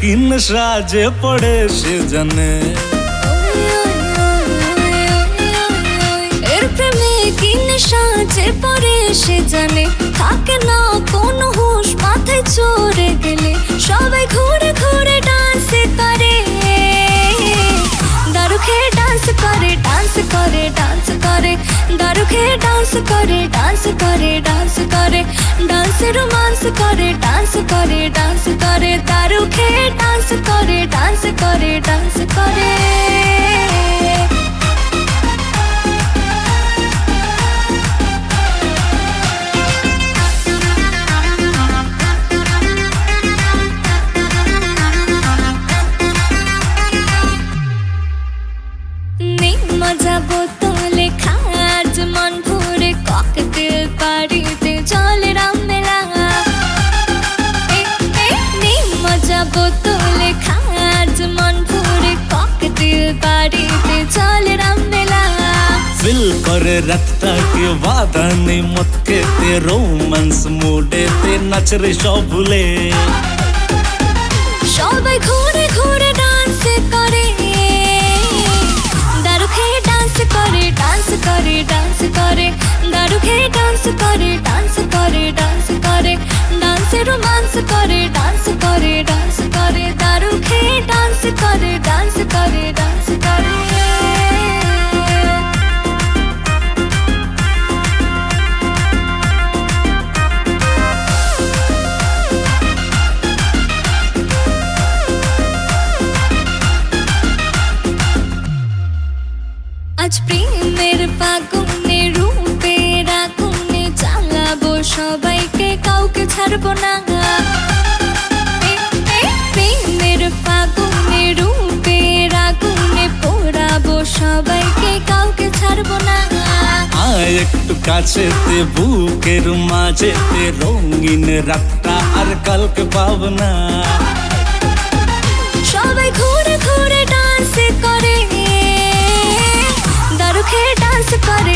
কিন সাজে পড়ে সে জানে। এর প্রেমে কিন সাজে পড়ে সে জানে, থাকে না কোনো হুঁশ মাথায় চড়ে গেলে। সবাই ঘুরে ঘুরে ডান্স করে, দারু খেয়ে ডান্স করে, ডান্স করে, ডান্স করে, দারু খেয়ে ডান্স করে, ডান্স করে, ডান্স করে, ডান্সে রোমান্স করে, ডান্স করে, ডান্স করে, দারু খেয়ে ডান্স করে, ডান্স করে, ডান্স করে। মজা বোতলে খাজ মন ভরে, ককটেল পাড়িতে চলে রামমেলা। মজা বোতলে খাজ মন ভরে, ককটেল পাড়িতে চলে রামমেলা। ফিল করে রাতটাকে বাধা নেই মত খেতে, রোম্যান্স মুডেতে নাচ রে সব ভুলে। সবাই ঘুরে ঘুরে ডান্স করে, দারু খেয়ে ডান্স করে, ডান্স করে, ডান্স করে, দারু খেয়ে ডান্স করে, ডান্স করে, ডান্স করে, ডান্সে রোমান্স করে, ডান্স করে, ডান্স করে, দারু খেয়ে ডান্স করে, ডান্স করে, ডান্স করে। আজ প্রেমের ফাগুনে রূপের আগুনে জ্বালাবো সবাইকে, কাউকে ছাড়বো না। প্রেমের ফাগুনে রূপের আগুনে পোড়াবো সবাইকে, কাউকে ছাড়বো না। আয় একটু কাছেতে বুকের মাঝেতে, রঙিন রাতটা আর কালকে পাব না। সবাই ঘুরে ঘুরে ডান্স করে, দারু খেয়ে ডান্স করে,